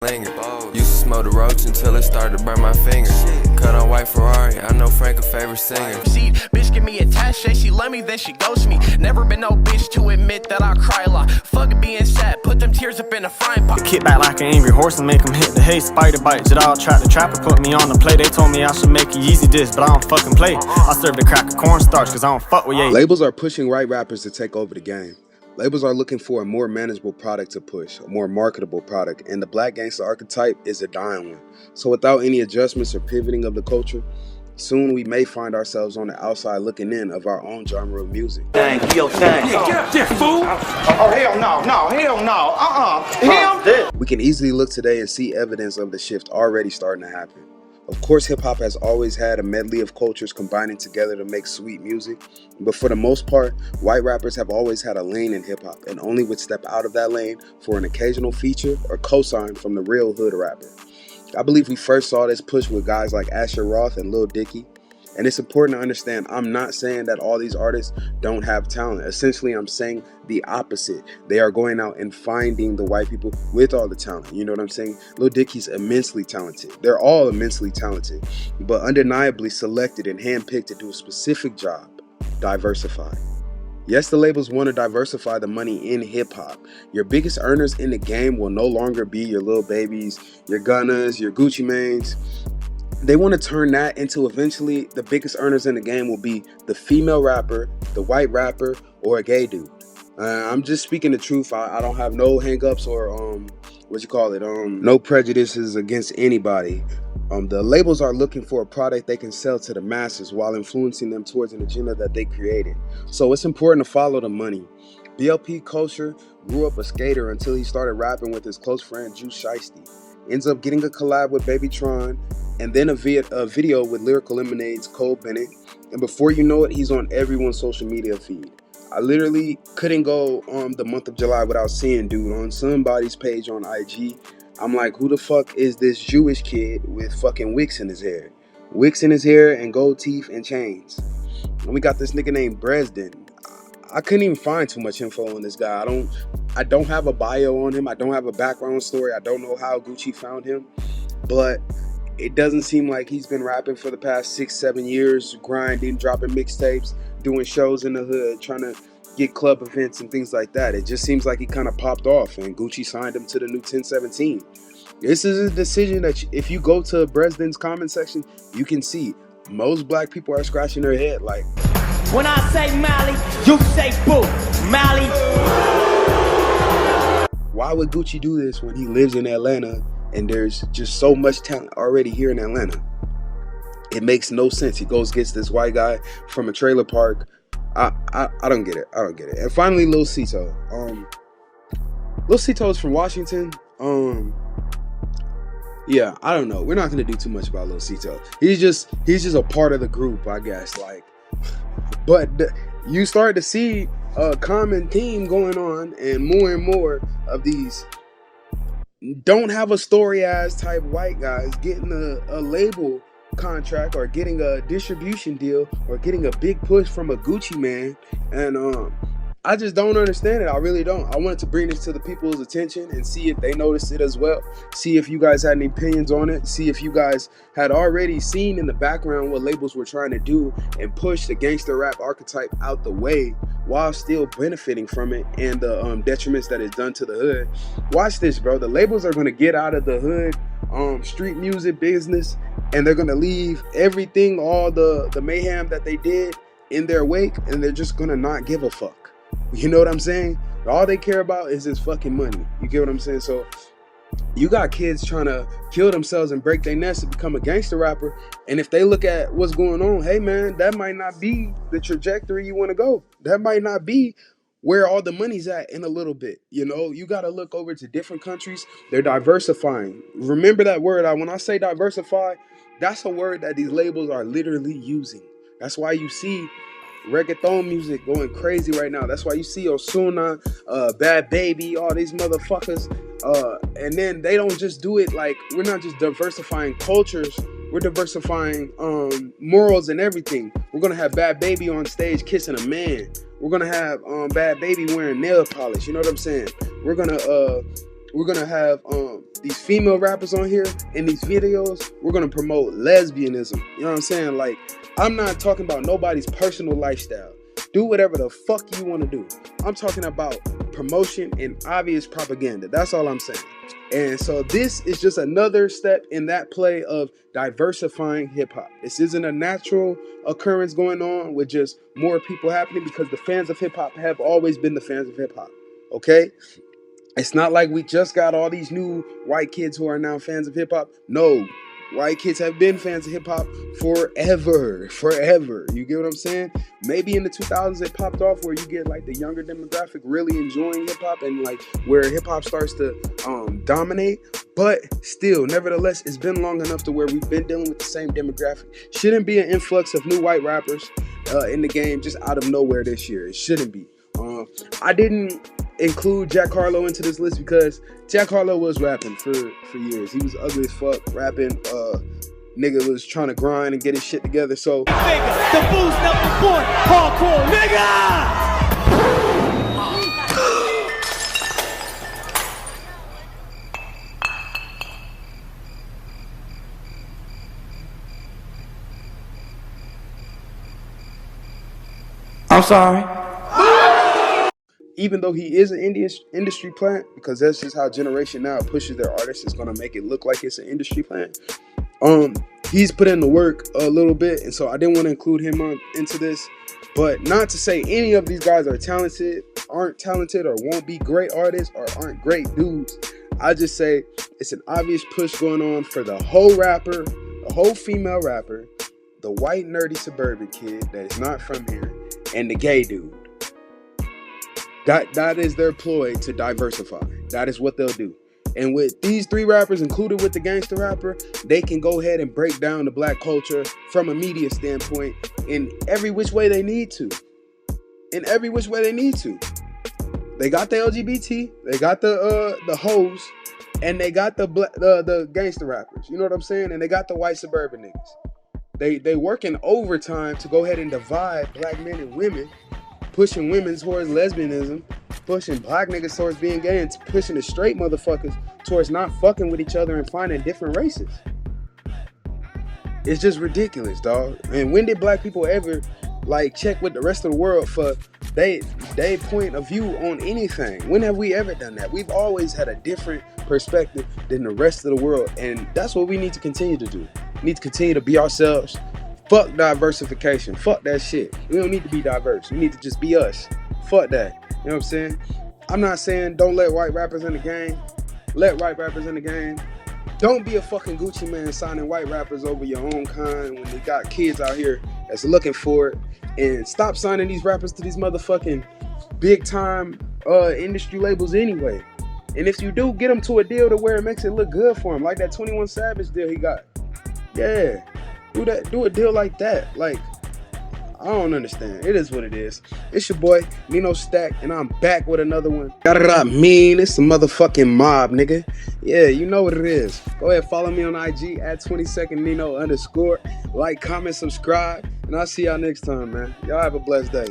Linger. Used to smoke the roach until it started to burn my fingers. Cut on white Ferrari, I know Frank a favorite singer. See, bitch give me attached, she love me, then she ghost me. Never been no bitch to admit that I cry a lot. Fuck it being sad, put them tears up in a frying pan. Kick back like an angry horse and make him hit the hay. Spider bites, it all tried to trap and put me on the play. They told me I should make a Yeezy diss, but I don't fucking play. I serve the crack of cornstarch cause I don't fuck with ye. Labels are pushing white rappers to take over the game. Labels are looking for a more manageable product to push, a more marketable product, and the black gangster archetype is a dying one. So without any adjustments or pivoting of the culture, soon we may find ourselves on the outside looking in of our own genre of music. Dang, yo, dang. Yeah, get up there, fool! Oh, hell no, him? We can easily look today and see evidence of the shift already starting to happen. Of course, hip-hop has always had a medley of cultures combining together to make sweet music, but for the most part, white rappers have always had a lane in hip-hop and only would step out of that lane for an occasional feature or cosign from the real hood rapper. I believe we first saw this push with guys like Asher Roth and Lil Dicky, and it's important to understand I'm not saying that all these artists don't have talent. Essentially, I'm saying the opposite. They are going out and finding the white people with all the talent. You know what I'm saying? Lil Dicky's immensely talented. They're all immensely talented, but undeniably selected and handpicked to do a specific job: diversify. Yes, the labels want to diversify the money in hip-hop. Your biggest earners in the game will no longer be your Lil Babies, your Gunnas, your Gucci Manes. They want to turn that into eventually the biggest earners in the game will be the female rapper, the white rapper, or a gay dude. I'm just speaking the truth. I don't have no hangups or no prejudices against anybody. The labels are looking for a product they can sell to the masses while influencing them towards an agenda that they created. So it's important to follow the money. BLP Kosher grew up a skater until he started rapping with his close friend Juice Shiesty. Ends up getting a collab with Baby Tron, and then a video with Lyrical Lemonade's Cole Bennett, and before you know it, he's on everyone's social media feed. I literally couldn't go the month of July without seeing dude on somebody's page on IG. I'm like, who the fuck is this Jewish kid with fucking wicks in his hair? Wicks in his hair and gold teeth and chains. And we got this nigga named Bresden. I couldn't even find too much info on this guy. I don't have a bio on him. I don't have a background story. I don't know how Gucci found him, but it doesn't seem like he's been rapping for the past 6-7 years, grinding, dropping mixtapes, doing shows in the hood, trying to get club events and things like that. It just seems like he kind of popped off and Gucci signed him to the new 1017. This is a decision that if you go to Bresden's comment section, you can see most black people are scratching their head like, When I say Mally, you say boo. Mally. why would Gucci do this when he lives in Atlanta and there's just so much talent already here in Atlanta? It makes no sense. He goes gets this white guy from a trailer park. I don't get it. I don't get it. And finally, Lil Cito. Lil Cito is from Washington. Yeah, I don't know. We're not gonna do too much about Lil Cito. He's just a part of the group, I guess. Like, but you start to see a common theme going on, and more of these don't have a story ass type white guys getting a label contract or getting a distribution deal or getting a big push from a Gucci man. And I just don't understand it. I really don't. I wanted to bring this to the people's attention and see if they noticed it as well. See if you guys had any opinions on it. See if you guys had already seen in the background what labels were trying to do and push the gangster rap archetype out the way while still benefiting from it and the detriments that it's done to the hood. Watch this, bro. The labels are going to get out of the hood street music business, and they're going to leave everything, all the mayhem that they did in their wake, and they're just going to not give a fuck. You know what I'm saying? All they care about is this fucking money. You get what I'm saying? So you got kids trying to kill themselves and break their necks to become a gangster rapper. And if they look at what's going on, hey man, that might not be the trajectory you want to go. That might not be where all the money's at in a little bit. You know, you got to look over to different countries. They're diversifying. Remember that word. When I say diversify, that's a word that these labels are literally using. That's why you see reggaeton music going crazy right now. That's why you see Osuna, Bad Baby, all these motherfuckers. And then they don't just do it like, we're not just diversifying cultures. We're diversifying morals and everything. We're going to have Bad Baby on stage kissing a man. We're going to have Bad Baby wearing nail polish. You know what I'm saying? We're going to have these female rappers on here in these videos, we're gonna promote lesbianism. You know what I'm saying? Like, I'm not talking about nobody's personal lifestyle. Do whatever the fuck you want to do. I'm talking about promotion and obvious propaganda. That's all I'm saying. And so this is just another step in that play of diversifying hip hop. This isn't a natural occurrence going on with just more people happening, because the fans of hip hop have always been the fans of hip hop. Okay? It's not like we just got all these new white kids who are now fans of hip hop. No. White kids have been fans of hip hop forever. You get what I'm saying? Maybe in the 2000s it popped off where you get like the younger demographic really enjoying hip hop and like where hip hop starts to dominate. But still, nevertheless, it's been long enough to where we've been dealing with the same demographic. Shouldn't be an influx of new white rappers in the game just out of nowhere this year. It shouldn't be. I didn't include Jack Harlow into this list because Jack Harlow was rapping for years. He was ugly as fuck rapping. Nigga was trying to grind and get his shit together. So The boost #1 hardcore nigga. I'm sorry. even though he is an industry plant, because that's just how Generation Now pushes their artists, it's gonna make it look like it's an industry plant. He's put in the work a little bit, and so I didn't want to include him into this. But not to say any of these guys are talented, aren't talented, or won't be great artists, or aren't great dudes. I just say it's an obvious push going on for the whole rapper, the whole female rapper, the white nerdy suburban kid that is not from here, and the gay dude. That is their ploy to diversify. That is what they'll do. And with these three rappers included with the gangster rapper, they can go ahead and break down the black culture from a media standpoint in every which way they need to. In every which way they need to. They got the LGBT, they got the hoes, and they got the gangster rappers. You know what I'm saying? And they got the white suburban niggas. They working overtime to go ahead and divide black men and women, pushing women towards lesbianism, pushing black niggas towards being gay, and pushing the straight motherfuckers towards not fucking with each other and finding different races. It's just ridiculous, dog. And when did black people ever like check with the rest of the world for they point of view on anything? When have we ever done that? We've always had a different perspective than the rest of the world, and that's what we need to continue to do. We need to continue to be ourselves. Fuck diversification. Fuck that shit. We don't need to be diverse. We need to just be us. Fuck that. You know what I'm saying? I'm not saying don't let white rappers in the game. Let white rappers in the game. Don't be a fucking Gucci man signing white rappers over your own kind when they got kids out here that's looking for it. And stop signing these rappers to these motherfucking big time industry labels anyway. And if you do, get them to a deal to where it makes it look good for them, like that 21 Savage deal he got. Yeah. Do a deal like that. Like, I don't understand. It is what it is. It's your boy, Nino Stack, and I'm back with another one. It's the motherfucking mob, nigga. Yeah, you know what it is. Go ahead, follow me on IG at 22ndNino_. Like, comment, subscribe, and I'll see y'all next time, man. Y'all have a blessed day.